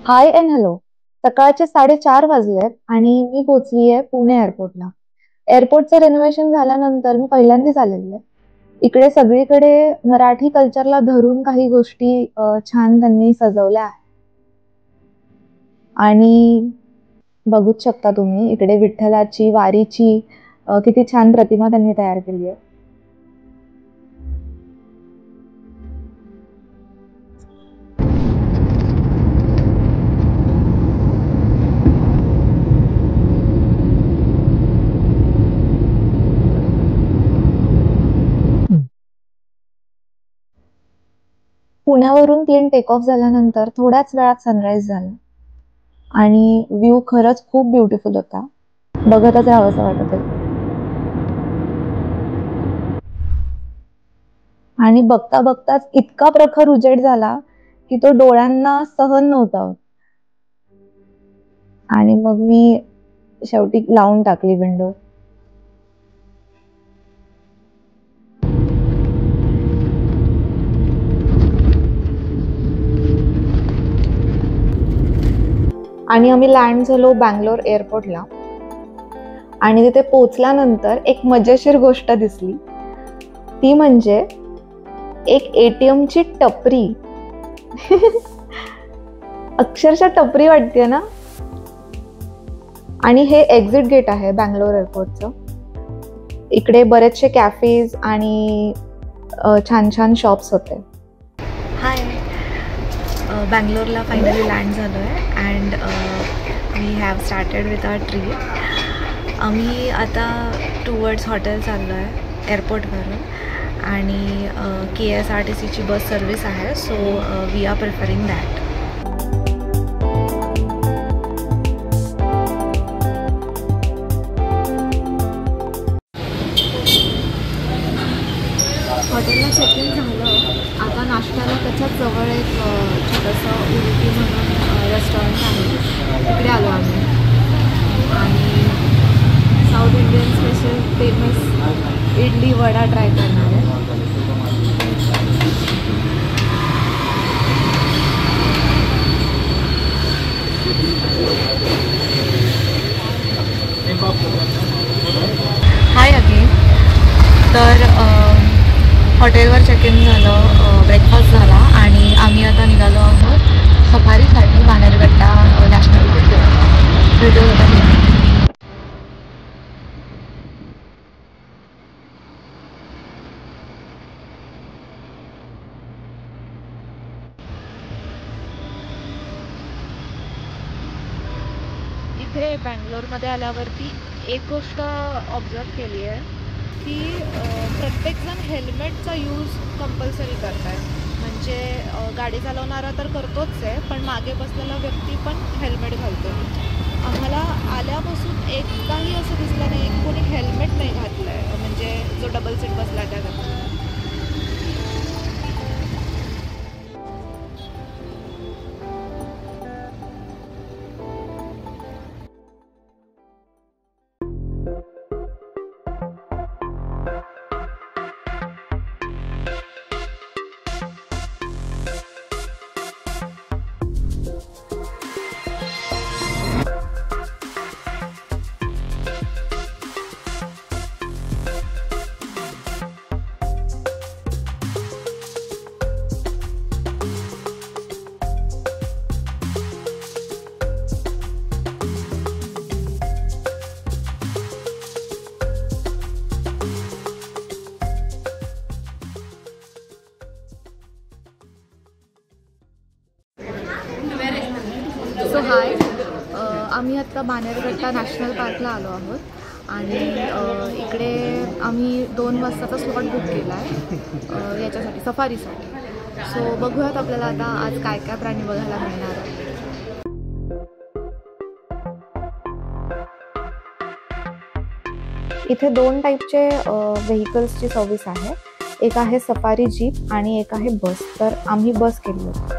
High and hello. सकाळचे 4:30 वाजलेत आणि मी पोहोचलीये पुणे एअरपोर्टला. एअरपोर्टचं रेनोव्हेशन झाल्यानंतर मी पहिल्यांदाच आलेली आहे. इकडे सगळीकडे मराठी कल्चरला धरून काही गोष्टी छान त्यांनी सजवल्या आहेत. आणि बघूच शकता तुम्ही इकडे विठ्ठलाची वारीची किती छान प्रतिमा त्यांनी तयार केली आहे. पुण्यावरून प्लेन टेक ऑफ झाल्यानंतर थोड्याच वेळात सनराईज झाला आणि व्ह्यू खरंच खूप ब्युटिफुल होता. बघतच राहावंसं वाटत होतं. आणि बघता बघताच इतका प्रखर उजेड झाला की तो डोळ्यांना सहन नव्हता होत. आणि मग मी शेवटी लावून टाकली विंडो. आणि आम्ही लँड झालो बँगलोर एअरपोर्टला. आणि तिथे पोहोचल्यानंतर एक मजेशीर गोष्ट दिसली, ती म्हणजे एक ATM ची टपरी. अक्षरशः टपरी वाटते ना. आणि हे एक्झिट गेट आहे बँगलोर एअरपोर्टचं. इकडे बरेचसे कॅफेज आणि छान छान शॉप्स होते. हाय, बँगलोरला फायनली लँड झालो आहे and we have started with our trip. आम्ही आता टुवर्ड्स हॉटेल चाललो आहे एअरपोर्टवरून आणि KSRTCची बस सर्विस आहे, so we are preferring that. हॉटेलला चेक इन झालं. आता नाश्त्याला त्याच्याच जवळ एक छोटंसं उडुपी म्हणून रेस्टॉरंट आहे, तिकडे आलो आम्ही. आणि south Indian special famous idli vada try करणार आहे. हाय अगेन. तर हॉटेलवर चेक इन झालं, ब्रेकफास्ट झाला आणि आम्ही आता निघालो आहोत सफारीसाठी बाणेरगट्टा नॅशनल पार्क. व्हिडिओ होता. इथे बँगलोरमध्ये आल्यावरती एक गोष्ट ऑब्झर्व केली आहे की प्रत्येकजण हेल्मेटचा यूज कंपल्सरी करत आहे. म्हणजे गाडी चालवणारा तर करतोच आहे, पण मागे बसलेला व्यक्ती पण हेल्मेट घालतो. आम्हाला आल्यापासून एकदाही असं दिसलं नाही की कोणी हेल्मेट नाही घातलं आहे, म्हणजे जो डबल सीट बसला त्याचा. सो हाय, आम्ही आत्ता बाणेरगट्टा नॅशनल पार्कला आलो आहोत आणि इकडे आम्ही 2 वाजताचा स्लॉट बुक केला आहे याच्यासाठी, सफारीसाठी. सो बघूयात आपल्याला आता आज काय काय प्राणी बघायला मिळणार आहे. इथे 2 टाईपचे व्हेकल्सची सर्व्हिस आहे. एक आहे सफारी जीप आणि एक आहे बस. तर आम्ही बस केली होती.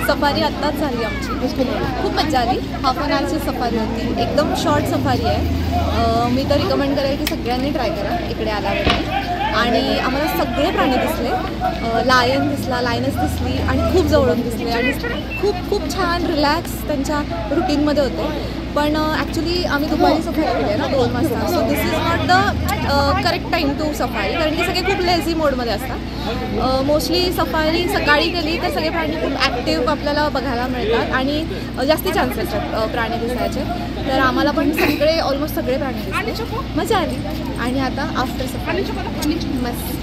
सफारी आत्ताच झाली आमची, खूप मजा आली. हाफ एन आवरची सफारी होती, एकदम शॉर्ट सफारी आहे. मी तर रिकमेंड करेल की सगळ्यांनी ट्राय करा इकडे आल्यावरती. आणि आम्हाला सगळे प्राणी दिसले, लायन दिसला, लायनस दिसली आणि खूप जवळून दिसले आणि खूप खूप छान रिलॅक्स त्यांच्या रुटीनमध्ये होते. पण ॲक्च्युली आम्ही दुपारी सफारी केली आहे ना 2 वाजता, so this is not the correct time to safari, कारण की सगळे खूप लेझी मोडमध्ये असतात. मोस्टली सफारी सकाळी केली तर सगळे प्राणी खूप ॲक्टिव्ह आपल्याला बघायला मिळतात आणि जास्ती चान्सेस आहेत प्राणी दिसायचे. तर आम्हाला पण सगळे ऑलमोस्ट सगळे प्राणी दिसले, मजा आली. आणि आता आफ्टर सफारी मस्त.